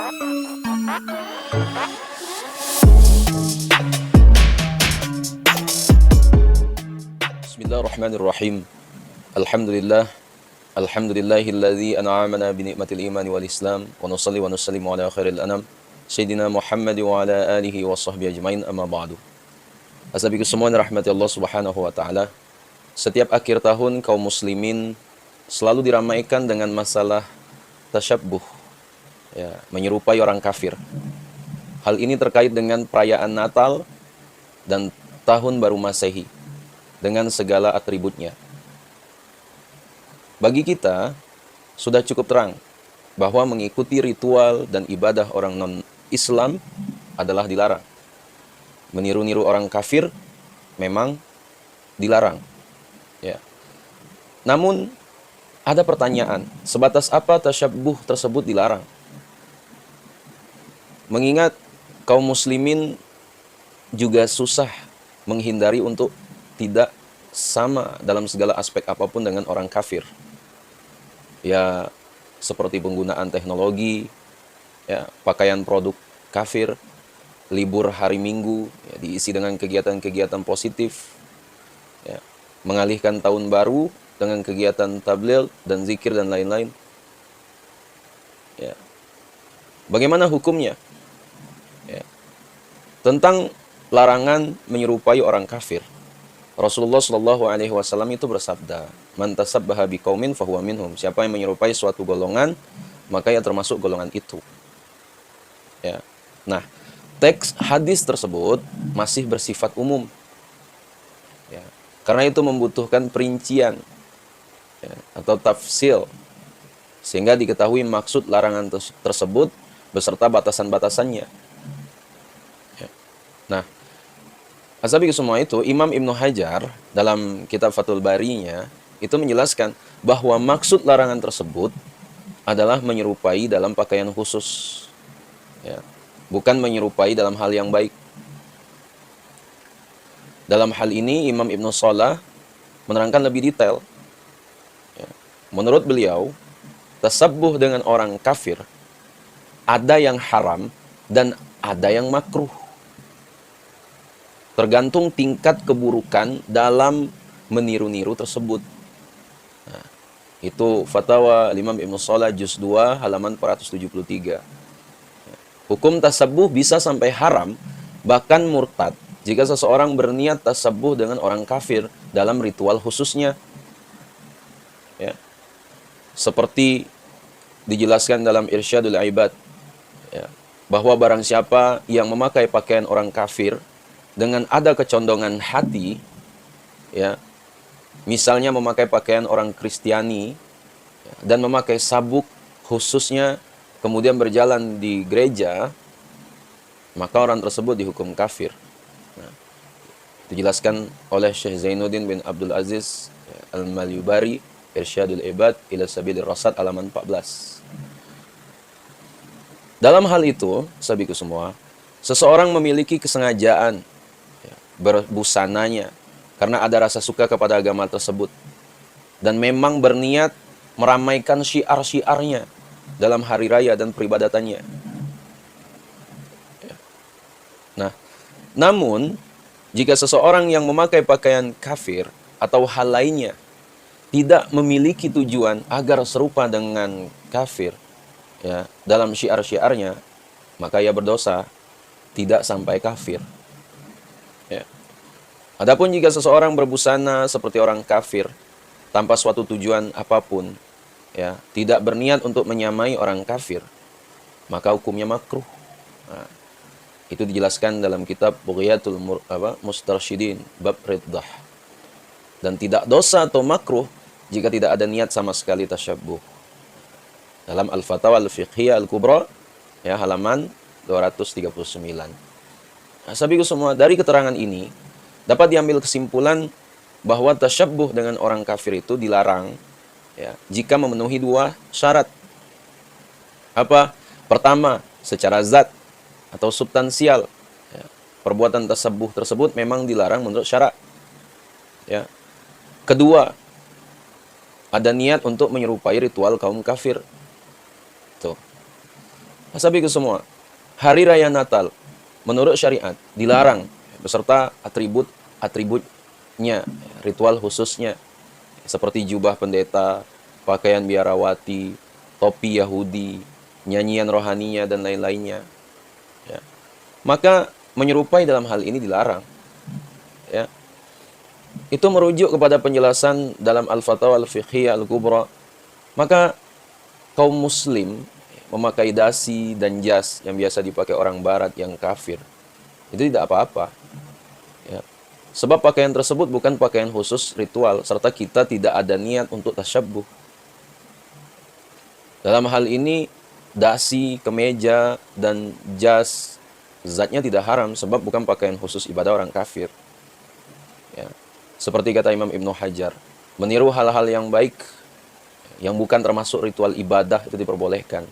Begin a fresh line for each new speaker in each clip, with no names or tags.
Bismillahirrahmanirrahim. Alhamdulillah. Alhamdulillahilladzi an'amana bi ni'matil imani wal islam wa nusalli wa nusallimu ala khairil anam sayyidina Muhammad wa ala alihi wa sahbihi ajmain, amma ba'du. Asabiku semua rahmati Allah Subhanahu wa taala. Setiap akhir tahun kaum muslimin selalu diramaikan dengan masalah tasyabbuh, ya, menyerupai orang kafir. Hal ini terkait dengan perayaan Natal dan Tahun Baru Masehi dengan segala atributnya. Bagi kita, sudah cukup terang bahwa mengikuti ritual dan ibadah orang non-Islam adalah dilarang. Meniru-niru orang kafir memang dilarang. Ya. Namun, ada pertanyaan, sebatas apa tasyabbuh tersebut dilarang? Mengingat kaum muslimin juga susah menghindari untuk tidak sama dalam segala aspek apapun dengan orang kafir. Ya, seperti penggunaan teknologi, ya, pakaian produk kafir, libur hari Minggu, ya, diisi dengan kegiatan-kegiatan positif, ya, mengalihkan tahun baru dengan kegiatan tabligh dan zikir dan lain-lain. Ya. Bagaimana hukumnya? Ya. Tentang larangan menyerupai orang kafir. Rasulullah Shallallahu Alaihi Wasallam itu bersabda, "Man tasabbaha biqaumin fahuwa minhum." Siapa yang menyerupai suatu golongan, maka ia termasuk golongan itu. Ya. Nah, teks hadis tersebut masih bersifat umum. Ya. Karena itu membutuhkan perincian, ya, atau tafsil, sehingga diketahui maksud larangan tersebut beserta batasan-batasannya. Ya. Nah, asabi semua itu, Imam Ibnu Hajar dalam kitab Fathul Barinya itu menjelaskan bahwa maksud larangan tersebut adalah menyerupai dalam pakaian khusus, ya, bukan menyerupai dalam hal yang baik. Dalam hal ini Imam Ibnu Shalah menerangkan lebih detail. Ya. Menurut beliau, tasabbuh dengan orang kafir ada yang haram dan ada yang makruh. Tergantung tingkat keburukan dalam meniru-niru tersebut. Nah, itu fatwa Imam Ibnu Shalah juz 2 halaman 473. Hukum tasabbuh bisa sampai haram, bahkan murtad, jika seseorang berniat tasabbuh dengan orang kafir dalam ritual khususnya. Ya. Seperti dijelaskan dalam Irsyadul Ibad, ya, bahwa barang siapa yang memakai pakaian orang kafir dengan ada kecondongan hati, ya, misalnya memakai pakaian orang Kristiani, ya, dan memakai sabuk khususnya, kemudian berjalan di gereja, maka orang tersebut dihukum kafir. Nah, dijelaskan oleh Syekh Zainuddin bin Abdul Aziz, ya, Al-Malyubari, Irsyadul Ibad ila Sabilir Rasyad halaman 14. Dalam hal itu, sabiku semua, seseorang memiliki kesengajaan, ya, berbusananya karena ada rasa suka kepada agama tersebut dan memang berniat meramaikan syiar-syiarnya dalam hari raya dan peribadatannya. Ya. Nah, namun jika seseorang yang memakai pakaian kafir atau hal lainnya tidak memiliki tujuan agar serupa dengan kafir, ya, dalam syiar-syiarnya, maka ia berdosa, tidak sampai kafir. Ya. Adapun jika seseorang berbusana seperti orang kafir tanpa suatu tujuan apapun, ya, tidak berniat untuk menyamai orang kafir, maka hukumnya makruh. Nah, itu dijelaskan dalam kitab Bughiyatul Mustarsyidin bab riddah. Dan tidak dosa atau makruh jika tidak ada niat sama sekali tasyabbuh. Dalam Al-Fatawa Al-Fiqhiyah Al-Kubra, ya, halaman 239. Nah, sabiku semua, dari keterangan ini dapat diambil kesimpulan bahwa tasyabbuh dengan orang kafir itu dilarang, ya, jika memenuhi dua syarat. Apa? Pertama, secara zat atau substansial, ya, perbuatan tasyabbuh tersebut memang dilarang menurut syarak. Ya. Kedua, ada niat untuk menyerupai ritual kaum kafir. Tuh. Sabiku semua, hari raya Natal menurut syariat dilarang beserta atributnya, ritual khususnya seperti jubah pendeta, pakaian biarawati, topi Yahudi, nyanyian rohaninya dan lain-lainnya. Ya. Maka menyerupai dalam hal ini dilarang. Ya. Itu merujuk kepada penjelasan dalam Al-Fatawa Al-Fiqhiyah Al-Kubra. Maka kaum muslim memakai dasi dan jas yang biasa dipakai orang barat yang kafir, itu tidak apa-apa. Ya. Sebab pakaian tersebut bukan pakaian khusus ritual, serta kita tidak ada niat untuk tasyabbuh. Dalam hal ini, dasi, kemeja, dan jas zatnya tidak haram, sebab bukan pakaian khusus ibadah orang kafir. Ya. Seperti kata Imam Ibnu Hajar, meniru hal-hal yang baik yang bukan termasuk ritual ibadah itu diperbolehkan.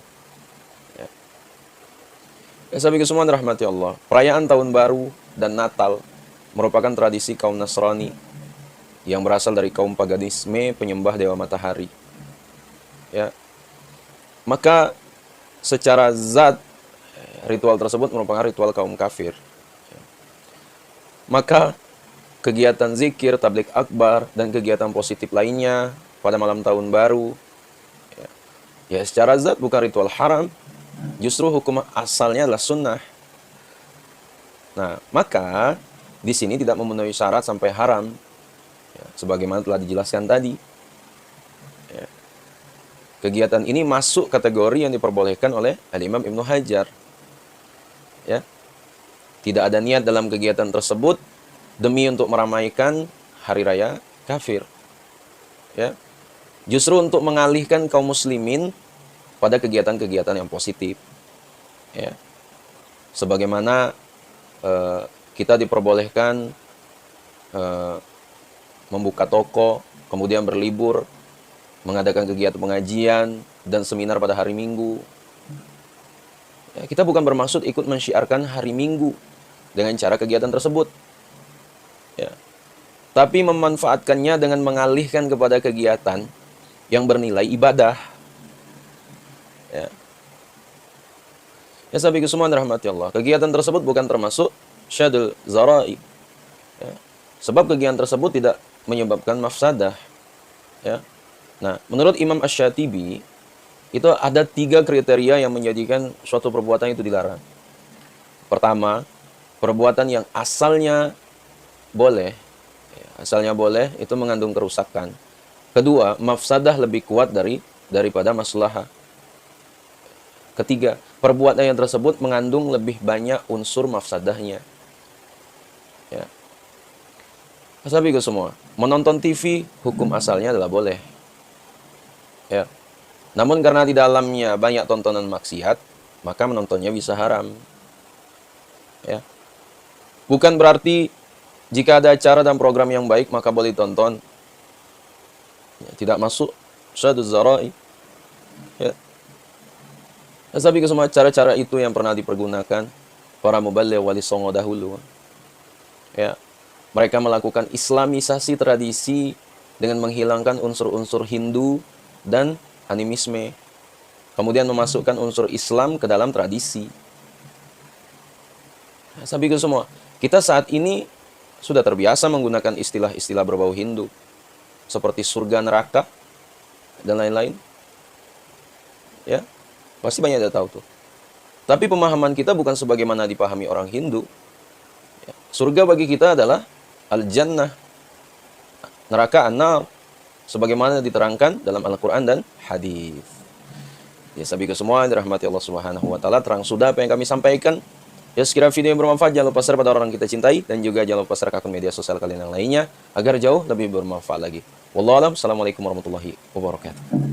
Ya, sahabat semua dirahmati Allah, perayaan Tahun Baru dan Natal merupakan tradisi kaum Nasrani yang berasal dari kaum paganisme penyembah dewa matahari. Ya. Maka secara zat ritual tersebut merupakan ritual kaum kafir. Ya. Maka kegiatan zikir, tablik akbar, dan kegiatan positif lainnya pada malam Tahun Baru, ya secara zat bukan ritual haram, justru hukum asalnya adalah sunnah. Nah, maka di sini tidak memenuhi syarat sampai haram, ya, sebagaimana telah dijelaskan tadi. Ya. Kegiatan ini masuk kategori yang diperbolehkan oleh Al-Imam Ibnu Hajar. Ya. Tidak ada niat dalam kegiatan tersebut demi untuk meramaikan hari raya kafir. Ya. Justru untuk mengalihkan kaum muslimin pada kegiatan-kegiatan yang positif. Ya. Sebagaimana kita diperbolehkan membuka toko, kemudian berlibur, mengadakan kegiatan pengajian dan seminar pada hari Minggu. Ya, kita bukan bermaksud ikut mensyiarkan hari Minggu dengan cara kegiatan tersebut. Ya. Tapi memanfaatkannya dengan mengalihkan kepada kegiatan yang bernilai ibadah. Ya. Ya, sahabat semua dirahmati Allah, kegiatan tersebut bukan termasuk syadul zara'i. Ya. Sebab kegiatan tersebut tidak menyebabkan mafsadah. Ya. Nah, menurut Imam Asy-Syatibi, itu ada 3 kriteria yang menjadikan suatu perbuatan itu dilarang. Pertama, perbuatan yang asalnya boleh, asalnya boleh itu mengandung kerusakan. Kedua, mafsadah lebih kuat daripada maslahah. Ketiga, perbuatan yang tersebut mengandung lebih banyak unsur mafsadahnya. Ya. Sahabatku semua, menonton TV hukum asalnya adalah boleh. Ya. Namun karena di dalamnya banyak tontonan maksiat, maka menontonnya bisa haram. Ya. Bukan berarti jika ada acara dan program yang baik maka boleh ditonton. Ya, tidak masuk syaduz zara'i. Ya. Tapi semua cara-cara itu yang pernah dipergunakan para muballigh wali songo dahulu. Ya. Mereka melakukan islamisasi tradisi dengan menghilangkan unsur-unsur Hindu dan animisme. Kemudian memasukkan unsur Islam ke dalam tradisi. Sahabatku semua, kita saat ini sudah terbiasa menggunakan istilah-istilah berbau Hindu seperti surga neraka dan lain-lain. Ya. Pasti banyak yang tahu tuh. Tapi pemahaman kita bukan sebagaimana dipahami orang Hindu. Ya. Surga bagi kita adalah al-jannah. Neraka an-nar. Sebagaimana diterangkan dalam Al-Quran dan hadis. Ya, sahabatku semua dirahmati Allah Subhanahu wa taala, terang sudah apa yang kami sampaikan. Ya, sekiranya video yang bermanfaat jangan lupa share pada orang kita cintai dan juga jangan lupa share ke akun media sosial kalian yang lainnya agar jauh lebih bermanfaat lagi. Wallahu a'lam. Assalamualaikum warahmatullahi wabarakatuh.